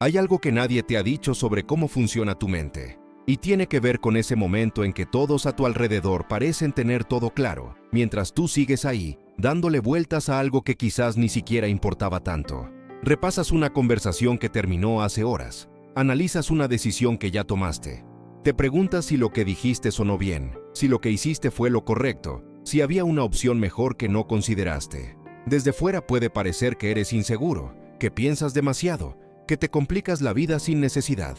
Hay algo que nadie te ha dicho sobre cómo funciona tu mente. Y tiene que ver con ese momento en que todos a tu alrededor parecen tener todo claro, mientras tú sigues ahí, dándole vueltas a algo que quizás ni siquiera importaba tanto. Repasas una conversación que terminó hace horas. Analizas una decisión que ya tomaste. Te preguntas si lo que dijiste sonó bien, si lo que hiciste fue lo correcto, si había una opción mejor que no consideraste. Desde fuera puede parecer que eres inseguro, que piensas demasiado, que te complicas la vida sin necesidad.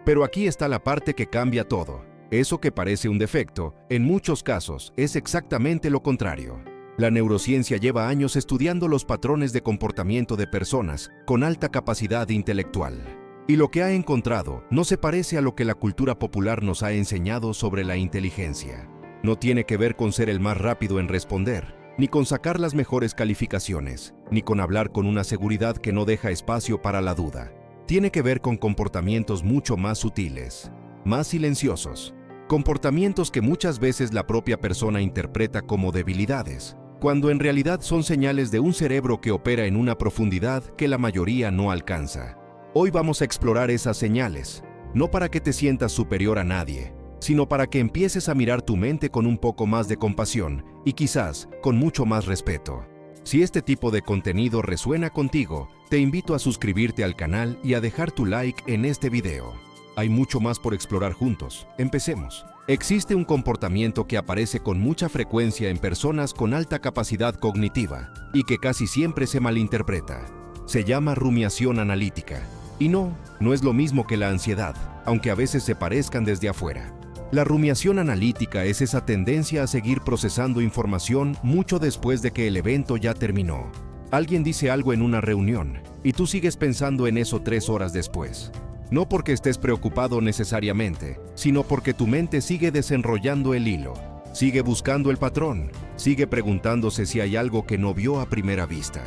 Pero aquí está la parte que cambia todo. Eso que parece un defecto, en muchos casos, es exactamente lo contrario. La neurociencia lleva años estudiando los patrones de comportamiento de personas con alta capacidad intelectual. Y lo que ha encontrado no se parece a lo que la cultura popular nos ha enseñado sobre la inteligencia. No tiene que ver con ser el más rápido en responder, ni con sacar las mejores calificaciones, ni con hablar con una seguridad que no deja espacio para la duda. Tiene que ver con comportamientos mucho más sutiles, más silenciosos, comportamientos que muchas veces la propia persona interpreta como debilidades, cuando en realidad son señales de un cerebro que opera en una profundidad que la mayoría no alcanza. Hoy vamos a explorar esas señales, no para que te sientas superior a nadie, sino para que empieces a mirar tu mente con un poco más de compasión y quizás con mucho más respeto. Si este tipo de contenido resuena contigo, te invito a suscribirte al canal y a dejar tu like en este video. Hay mucho más por explorar juntos. Empecemos. Existe un comportamiento que aparece con mucha frecuencia en personas con alta capacidad cognitiva y que casi siempre se malinterpreta. Se llama rumiación analítica. Y no es lo mismo que la ansiedad, aunque a veces se parezcan desde afuera. La rumiación analítica es esa tendencia a seguir procesando información mucho después de que el evento ya terminó. Alguien dice algo en una reunión y tú sigues pensando en eso 3 horas después. No porque estés preocupado necesariamente, sino porque tu mente sigue desenrollando el hilo, sigue buscando el patrón, sigue preguntándose si hay algo que no vio a primera vista.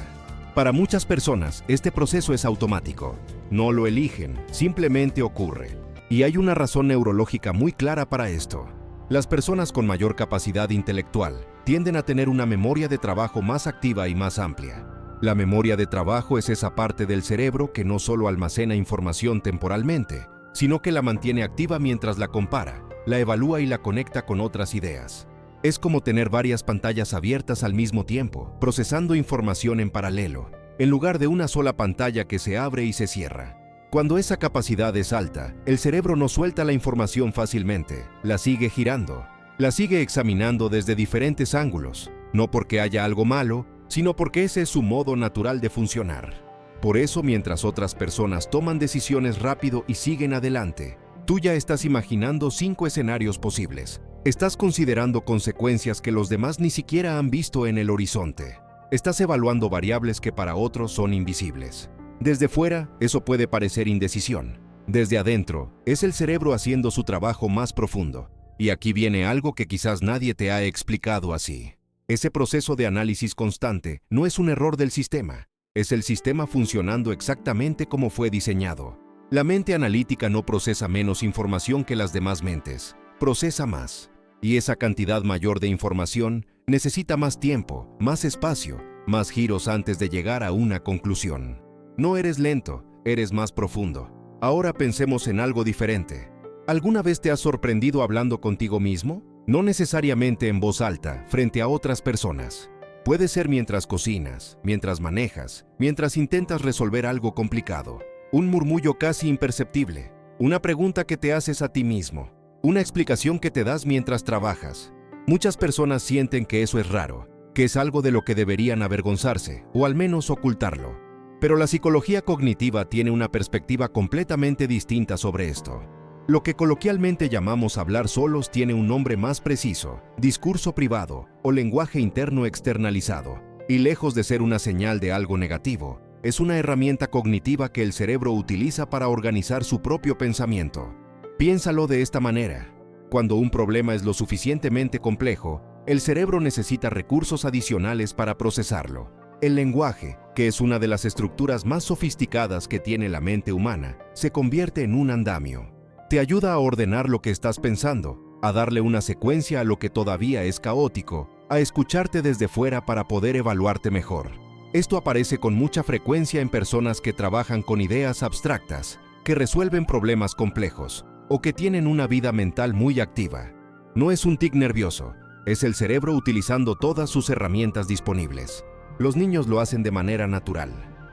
Para muchas personas, este proceso es automático. No lo eligen, simplemente ocurre. Y hay una razón neurológica muy clara para esto. Las personas con mayor capacidad intelectual tienden a tener una memoria de trabajo más activa y más amplia. La memoria de trabajo es esa parte del cerebro que no solo almacena información temporalmente, sino que la mantiene activa mientras la compara, la evalúa y la conecta con otras ideas. Es como tener varias pantallas abiertas al mismo tiempo, procesando información en paralelo, en lugar de una sola pantalla que se abre y se cierra. Cuando esa capacidad es alta, el cerebro no suelta la información fácilmente, la sigue girando, la sigue examinando desde diferentes ángulos, no porque haya algo malo, sino porque ese es su modo natural de funcionar. Por eso, mientras otras personas toman decisiones rápido y siguen adelante, tú ya estás imaginando 5 escenarios posibles. Estás considerando consecuencias que los demás ni siquiera han visto en el horizonte. Estás evaluando variables que para otros son invisibles. Desde fuera, eso puede parecer indecisión. Desde adentro, es el cerebro haciendo su trabajo más profundo. Y aquí viene algo que quizás nadie te ha explicado así. Ese proceso de análisis constante no es un error del sistema. Es el sistema funcionando exactamente como fue diseñado. La mente analítica no procesa menos información que las demás mentes. Procesa más. Y esa cantidad mayor de información necesita más tiempo, más espacio, más giros antes de llegar a una conclusión. No eres lento, eres más profundo. Ahora pensemos en algo diferente. ¿Alguna vez te has sorprendido hablando contigo mismo? No necesariamente en voz alta, frente a otras personas. Puede ser mientras cocinas, mientras manejas, mientras intentas resolver algo complicado. Un murmullo casi imperceptible, una pregunta que te haces a ti mismo, una explicación que te das mientras trabajas. Muchas personas sienten que eso es raro, que es algo de lo que deberían avergonzarse, o al menos ocultarlo. Pero la psicología cognitiva tiene una perspectiva completamente distinta sobre esto. Lo que coloquialmente llamamos hablar solos tiene un nombre más preciso: discurso privado o lenguaje interno externalizado. Y lejos de ser una señal de algo negativo, es una herramienta cognitiva que el cerebro utiliza para organizar su propio pensamiento. Piénsalo de esta manera. Cuando un problema es lo suficientemente complejo, el cerebro necesita recursos adicionales para procesarlo. El lenguaje, que es una de las estructuras más sofisticadas que tiene la mente humana, se convierte en un andamio. Te ayuda a ordenar lo que estás pensando, a darle una secuencia a lo que todavía es caótico, a escucharte desde fuera para poder evaluarte mejor. Esto aparece con mucha frecuencia en personas que trabajan con ideas abstractas, que resuelven problemas complejos o que tienen una vida mental muy activa. No es un tic nervioso, es el cerebro utilizando todas sus herramientas disponibles. Los niños lo hacen de manera natural.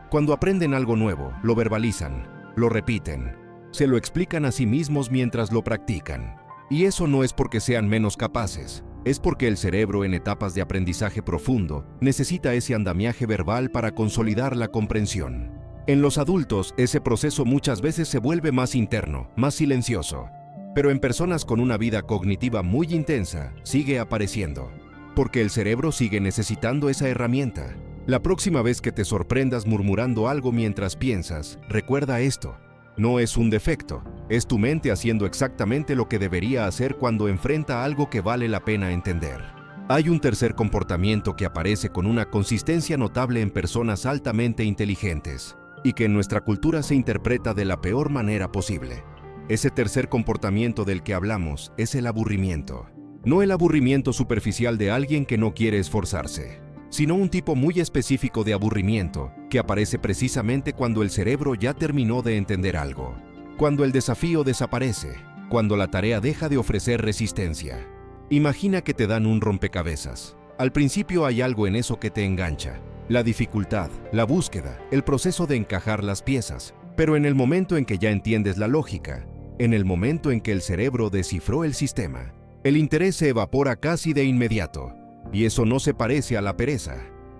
Cuando aprenden algo nuevo, lo verbalizan, lo repiten, se lo explican a sí mismos mientras lo practican. Y eso no es porque sean menos capaces, es porque el cerebro en etapas de aprendizaje profundo necesita ese andamiaje verbal para consolidar la comprensión. En los adultos, ese proceso muchas veces se vuelve más interno, más silencioso. Pero en personas con una vida cognitiva muy intensa, sigue apareciendo. Porque el cerebro sigue necesitando esa herramienta. La próxima vez que te sorprendas murmurando algo mientras piensas, recuerda esto. No es un defecto, es tu mente haciendo exactamente lo que debería hacer cuando enfrenta algo que vale la pena entender. Hay un tercer comportamiento que aparece con una consistencia notable en personas altamente inteligentes y que en nuestra cultura se interpreta de la peor manera posible. Ese tercer comportamiento del que hablamos es el aburrimiento. No el aburrimiento superficial de alguien que no quiere esforzarse, sino un tipo muy específico de aburrimiento que aparece precisamente cuando el cerebro ya terminó de entender algo, cuando el desafío desaparece, cuando la tarea deja de ofrecer resistencia. Imagina que te dan un rompecabezas. Al principio hay algo en eso que te engancha, la dificultad, la búsqueda, el proceso de encajar las piezas, pero en el momento en que ya entiendes la lógica, en el momento en que el cerebro descifró el sistema, el interés se evapora casi de inmediato. Y eso no se parece a la pereza.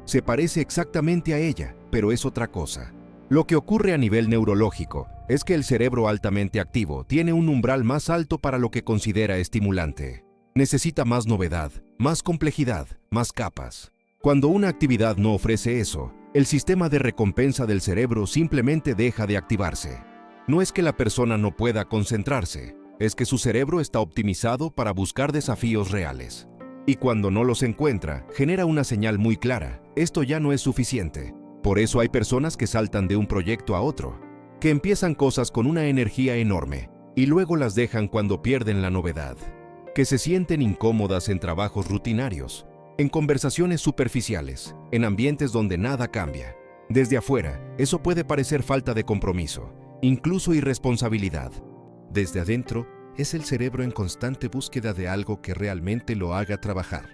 Se parece exactamente a ella, pero es otra cosa. Lo que ocurre a nivel neurológico es que el cerebro altamente activo tiene un umbral más alto para lo que considera estimulante. Necesita más novedad, más complejidad, más capas. Cuando una actividad no ofrece eso, el sistema de recompensa del cerebro simplemente deja de activarse. No es que la persona no pueda concentrarse, es que su cerebro está optimizado para buscar desafíos reales. Y cuando no los encuentra, genera una señal muy clara: esto ya no es suficiente. Por eso hay personas que saltan de un proyecto a otro, que empiezan cosas con una energía enorme y luego las dejan cuando pierden la novedad, que se sienten incómodas en trabajos rutinarios, en conversaciones superficiales, en ambientes donde nada cambia. Desde afuera, eso puede parecer falta de compromiso, incluso irresponsabilidad. Desde adentro, es el cerebro en constante búsqueda de algo que realmente lo haga trabajar.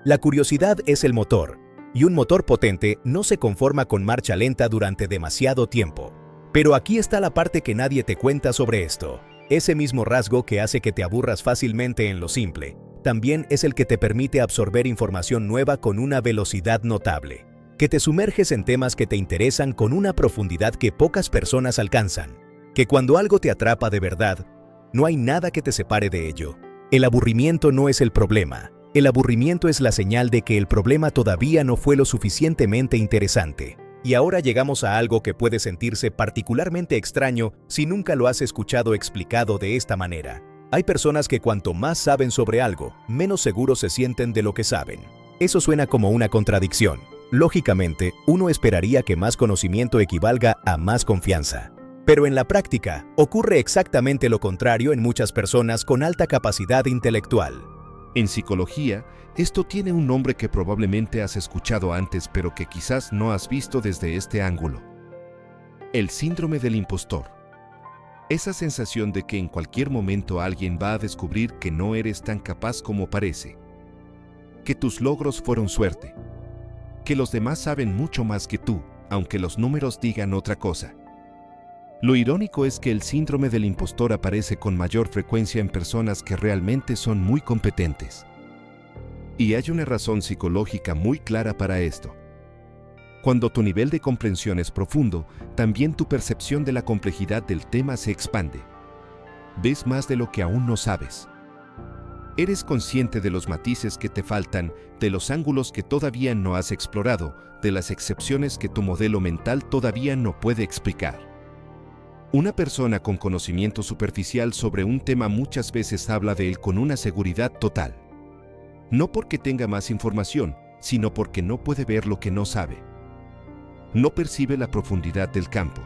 La curiosidad es el motor, y un motor potente no se conforma con marcha lenta durante demasiado tiempo. Pero aquí está la parte que nadie te cuenta sobre esto. Ese mismo rasgo que hace que te aburras fácilmente en lo simple, también es el que te permite absorber información nueva con una velocidad notable, que te sumerges en temas que te interesan con una profundidad que pocas personas alcanzan, que cuando algo te atrapa de verdad, no hay nada que te separe de ello. El aburrimiento no es el problema. El aburrimiento es la señal de que el problema todavía no fue lo suficientemente interesante. Y ahora llegamos a algo que puede sentirse particularmente extraño si nunca lo has escuchado explicado de esta manera. Hay personas que cuanto más saben sobre algo, menos seguros se sienten de lo que saben. Eso suena como una contradicción. Lógicamente, uno esperaría que más conocimiento equivalga a más confianza. Pero en la práctica, ocurre exactamente lo contrario en muchas personas con alta capacidad intelectual. En psicología, esto tiene un nombre que probablemente has escuchado antes, pero que quizás no has visto desde este ángulo. El síndrome del impostor. Esa sensación de que en cualquier momento alguien va a descubrir que no eres tan capaz como parece, que tus logros fueron suerte, que los demás saben mucho más que tú, aunque los números digan otra cosa. Lo irónico es que el síndrome del impostor aparece con mayor frecuencia en personas que realmente son muy competentes. Y hay una razón psicológica muy clara para esto. Cuando tu nivel de comprensión es profundo, también tu percepción de la complejidad del tema se expande. Ves más de lo que aún no sabes. Eres consciente de los matices que te faltan, de los ángulos que todavía no has explorado, de las excepciones que tu modelo mental todavía no puede explicar. Una persona con conocimiento superficial sobre un tema muchas veces habla de él con una seguridad total. No porque tenga más información, sino porque no puede ver lo que no sabe. No percibe la profundidad del campo.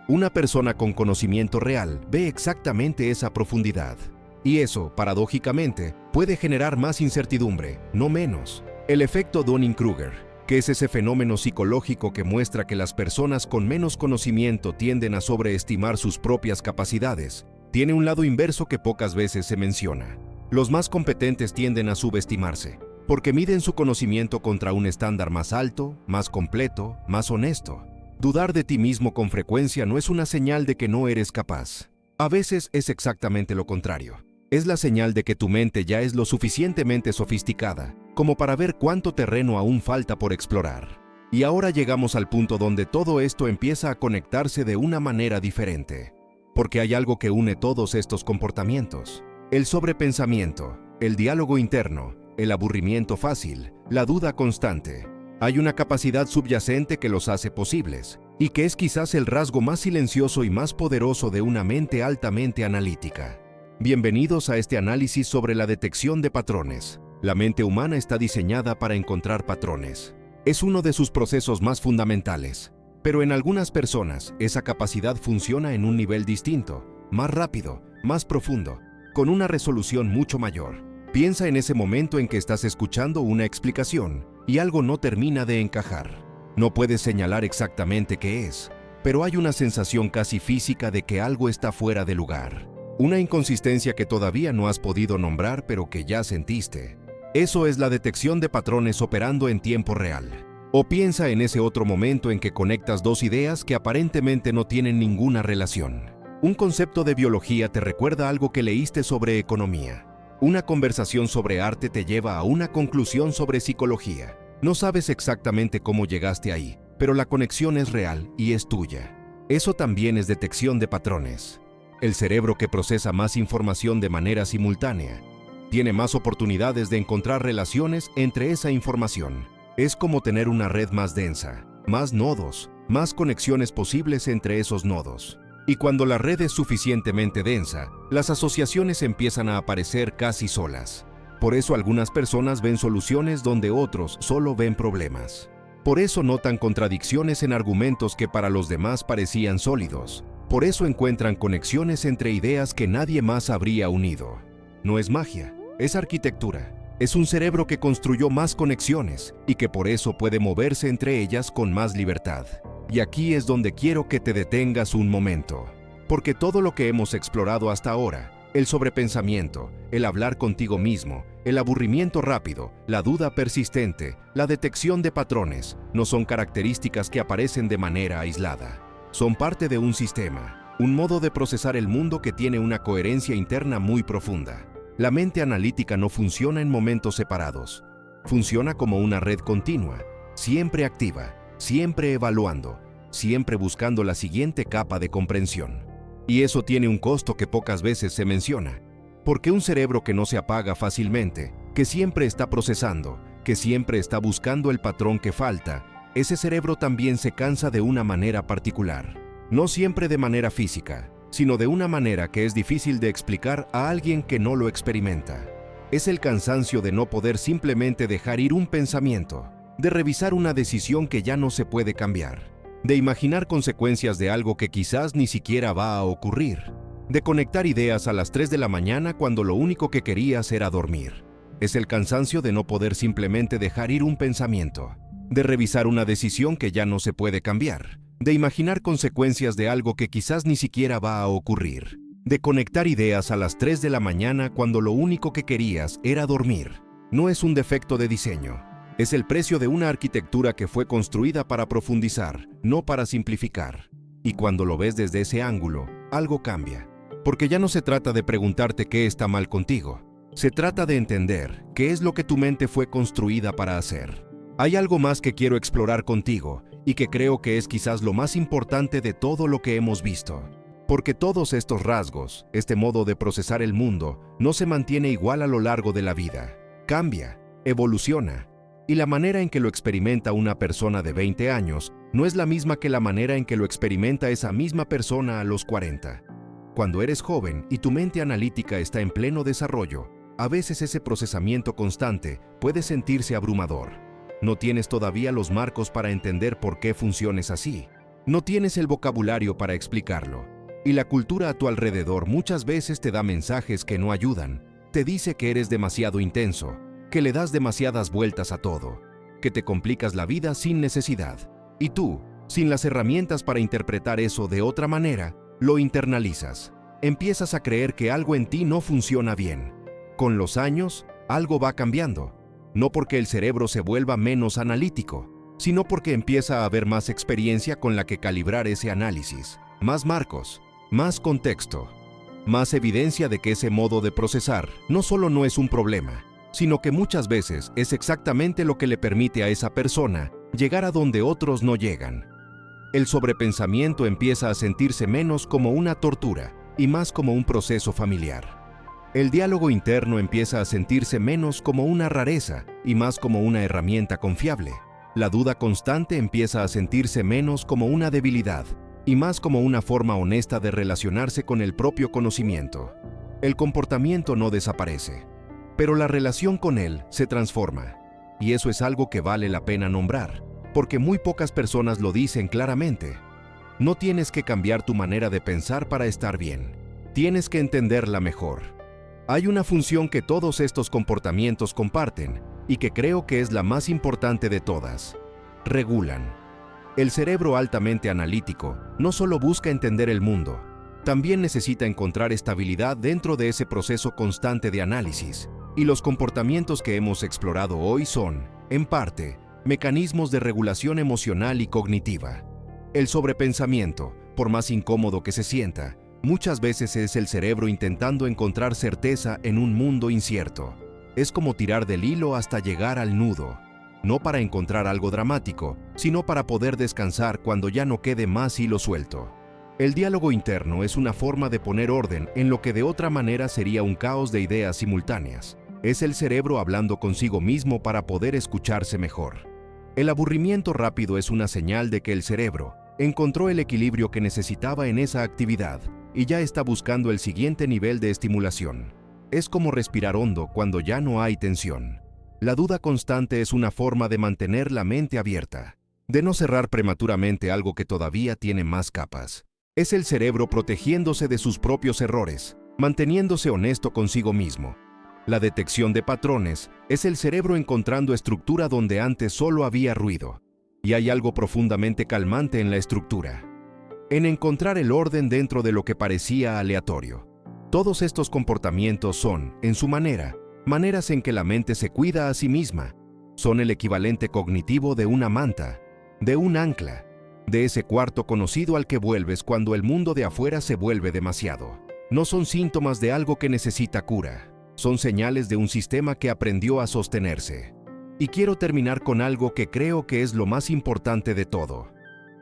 Una persona con conocimiento real ve exactamente esa profundidad. Y eso, paradójicamente, puede generar más incertidumbre, no menos. El efecto Dunning-Kruger, que es ese fenómeno psicológico que muestra que las personas con menos conocimiento tienden a sobreestimar sus propias capacidades, tiene un lado inverso que pocas veces se menciona. Los más competentes tienden a subestimarse, porque miden su conocimiento contra un estándar más alto, más completo, más honesto. Dudar de ti mismo con frecuencia no es una señal de que no eres capaz. A veces es exactamente lo contrario. Es la señal de que tu mente ya es lo suficientemente sofisticada como para ver cuánto terreno aún falta por explorar. Y ahora llegamos al punto donde todo esto empieza a conectarse de una manera diferente. Porque hay algo que une todos estos comportamientos. El sobrepensamiento, el diálogo interno, el aburrimiento fácil, la duda constante. Hay una capacidad subyacente que los hace posibles, y que es quizás el rasgo más silencioso y más poderoso de una mente altamente analítica. Bienvenidos a este análisis sobre la detección de patrones. La mente humana está diseñada para encontrar patrones. Es uno de sus procesos más fundamentales. Pero en algunas personas, esa capacidad funciona en un nivel distinto, más rápido, más profundo, con una resolución mucho mayor. Piensa en ese momento en que estás escuchando una explicación y algo no termina de encajar. No puedes señalar exactamente qué es, pero hay una sensación casi física de que algo está fuera de lugar. Una inconsistencia que todavía no has podido nombrar, pero que ya sentiste. Eso es la detección de patrones operando en tiempo real. O piensa en ese otro momento en que conectas dos ideas que aparentemente no tienen ninguna relación. Un concepto de biología te recuerda algo que leíste sobre economía. Una conversación sobre arte te lleva a una conclusión sobre psicología. No sabes exactamente cómo llegaste ahí, pero la conexión es real y es tuya. Eso también es detección de patrones. El cerebro que procesa más información de manera simultánea tiene más oportunidades de encontrar relaciones entre esa información. Es como tener una red más densa, más nodos, más conexiones posibles entre esos nodos. Y cuando la red es suficientemente densa, las asociaciones empiezan a aparecer casi solas. Por eso algunas personas ven soluciones donde otros solo ven problemas. Por eso notan contradicciones en argumentos que para los demás parecían sólidos. Por eso encuentran conexiones entre ideas que nadie más habría unido. No es magia, es arquitectura. Es un cerebro que construyó más conexiones y que por eso puede moverse entre ellas con más libertad. Y aquí es donde quiero que te detengas un momento. Porque todo lo que hemos explorado hasta ahora, el sobrepensamiento, el hablar contigo mismo, el aburrimiento rápido, la duda persistente, la detección de patrones, no son características que aparecen de manera aislada. Son parte de un sistema, un modo de procesar el mundo que tiene una coherencia interna muy profunda. La mente analítica no funciona en momentos separados. Funciona como una red continua, siempre activa, siempre evaluando, siempre buscando la siguiente capa de comprensión. Y eso tiene un costo que pocas veces se menciona. Porque un cerebro que no se apaga fácilmente, que siempre está procesando, que siempre está buscando el patrón que falta, ese cerebro también se cansa de una manera particular. No siempre de manera física, sino de una manera que es difícil de explicar a alguien que no lo experimenta. Es el cansancio de no poder simplemente dejar ir un pensamiento, de revisar una decisión que ya no se puede cambiar, de imaginar consecuencias de algo que quizás ni siquiera va a ocurrir, de conectar ideas a las 3 de la mañana cuando lo único que querías era dormir. Es el cansancio de no poder simplemente dejar ir un pensamiento, de revisar una decisión que ya no se puede cambiar, de imaginar consecuencias de algo que quizás ni siquiera va a ocurrir, de conectar ideas a las 3 de la mañana cuando lo único que querías era dormir. No es un defecto de diseño, es el precio de una arquitectura que fue construida para profundizar, no para simplificar. Y cuando lo ves desde ese ángulo, algo cambia, porque ya no se trata de preguntarte qué está mal contigo, se trata de entender qué es lo que tu mente fue construida para hacer. Hay algo más que quiero explorar contigo, y que creo que es quizás lo más importante de todo lo que hemos visto. Porque todos estos rasgos, este modo de procesar el mundo, no se mantiene igual a lo largo de la vida. Cambia, evoluciona. Y la manera en que lo experimenta una persona de 20 años no es la misma que la manera en que lo experimenta esa misma persona a los 40. Cuando eres joven y tu mente analítica está en pleno desarrollo, a veces ese procesamiento constante puede sentirse abrumador. No tienes todavía los marcos para entender por qué funciones así. No tienes el vocabulario para explicarlo. Y la cultura a tu alrededor muchas veces te da mensajes que no ayudan. Te dice que eres demasiado intenso, que le das demasiadas vueltas a todo. que te complicas la vida sin necesidad. Y tú, sin las herramientas para interpretar eso de otra manera, lo internalizas. Empiezas a creer que algo en ti no funciona bien. Con los años, algo va cambiando. No porque el cerebro se vuelva menos analítico, sino porque empieza a haber más experiencia con la que calibrar ese análisis, más marcos, más contexto, más evidencia de que ese modo de procesar no solo no es un problema, sino que muchas veces es exactamente lo que le permite a esa persona llegar a donde otros no llegan. El sobrepensamiento empieza a sentirse menos como una tortura y más como un proceso familiar. El diálogo interno empieza a sentirse menos como una rareza y más como una herramienta confiable. La duda constante empieza a sentirse menos como una debilidad y más como una forma honesta de relacionarse con el propio conocimiento. El comportamiento no desaparece, pero la relación con él se transforma. Y eso es algo que vale la pena nombrar, porque muy pocas personas lo dicen claramente. No tienes que cambiar tu manera de pensar para estar bien. Tienes que entenderla mejor. Hay una función que todos estos comportamientos comparten y que creo que es la más importante de todas. Regulan. El cerebro altamente analítico no solo busca entender el mundo, también necesita encontrar estabilidad dentro de ese proceso constante de análisis. Y los comportamientos que hemos explorado hoy son, en parte, mecanismos de regulación emocional y cognitiva. El sobrepensamiento, por más incómodo que se sienta, muchas veces es el cerebro intentando encontrar certeza en un mundo incierto. Es como tirar del hilo hasta llegar al nudo, no para encontrar algo dramático, sino para poder descansar cuando ya no quede más hilo suelto. El diálogo interno es una forma de poner orden en lo que de otra manera sería un caos de ideas simultáneas. Es el cerebro hablando consigo mismo para poder escucharse mejor. El aburrimiento rápido es una señal de que el cerebro encontró el equilibrio que necesitaba en esa actividad y ya está buscando el siguiente nivel de estimulación. Es como respirar hondo cuando ya no hay tensión. La duda constante es una forma de mantener la mente abierta, de no cerrar prematuramente algo que todavía tiene más capas. Es el cerebro protegiéndose de sus propios errores, manteniéndose honesto consigo mismo. La detección de patrones es el cerebro encontrando estructura donde antes solo había ruido. Y hay algo profundamente calmante en la estructura, en encontrar el orden dentro de lo que parecía aleatorio. Todos estos comportamientos son, en su manera, maneras en que la mente se cuida a sí misma. Son el equivalente cognitivo de una manta, de un ancla, de ese cuarto conocido al que vuelves cuando el mundo de afuera se vuelve demasiado. No son síntomas de algo que necesita cura. Son señales de un sistema que aprendió a sostenerse. Y quiero terminar con algo que creo que es lo más importante de todo.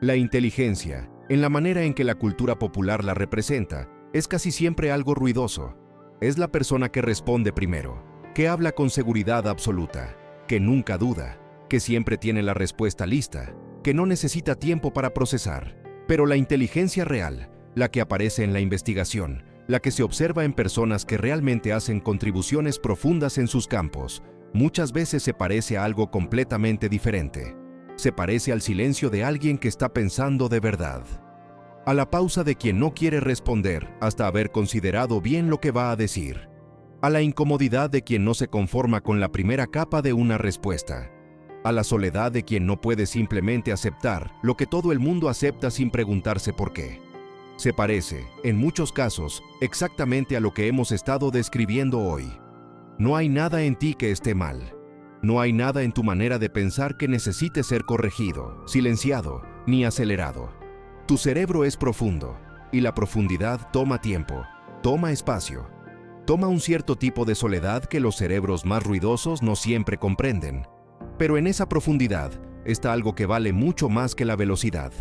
La inteligencia, en la manera en que la cultura popular la representa, es casi siempre algo ruidoso. Es la persona que responde primero, que habla con seguridad absoluta, que nunca duda, que siempre tiene la respuesta lista, que no necesita tiempo para procesar. Pero la inteligencia real, la que aparece en la investigación, la que se observa en personas que realmente hacen contribuciones profundas en sus campos, muchas veces se parece a algo completamente diferente. Se parece al silencio de alguien que está pensando de verdad. A la pausa de quien no quiere responder hasta haber considerado bien lo que va a decir. A la incomodidad de quien no se conforma con la primera capa de una respuesta. A la soledad de quien no puede simplemente aceptar lo que todo el mundo acepta sin preguntarse por qué. Se parece, en muchos casos, exactamente a lo que hemos estado describiendo hoy. No hay nada en ti que esté mal. No hay nada en tu manera de pensar que necesite ser corregido, silenciado, ni acelerado. Tu cerebro es profundo, y la profundidad toma tiempo, toma espacio, toma un cierto tipo de soledad que los cerebros más ruidosos no siempre comprenden. Pero en esa profundidad está algo que vale mucho más que la velocidad.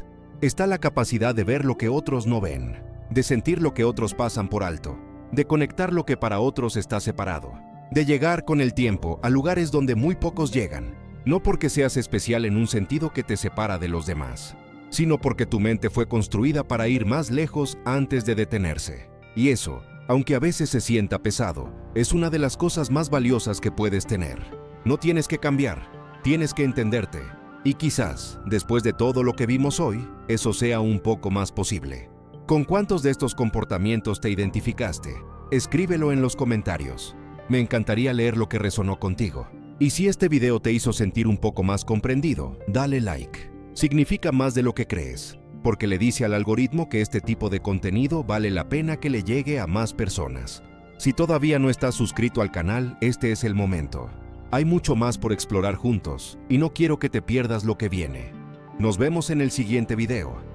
Está la capacidad de ver lo que otros no ven, de sentir lo que otros pasan por alto, de conectar lo que para otros está separado, de llegar con el tiempo a lugares donde muy pocos llegan, no porque seas especial en un sentido que te separa de los demás, sino porque tu mente fue construida para ir más lejos antes de detenerse. Y eso, aunque a veces se sienta pesado, es una de las cosas más valiosas que puedes tener. No tienes que cambiar, tienes que entenderte. Y quizás, después de todo lo que vimos hoy, eso sea un poco más posible. ¿Con cuántos de estos comportamientos te identificaste? Escríbelo en los comentarios. Me encantaría leer lo que resonó contigo. Y si este video te hizo sentir un poco más comprendido, dale like. Significa más de lo que crees, porque le dice al algoritmo que este tipo de contenido vale la pena que le llegue a más personas. Si todavía no estás suscrito al canal, este es el momento. Hay mucho más por explorar juntos, y no quiero que te pierdas lo que viene. Nos vemos en el siguiente video.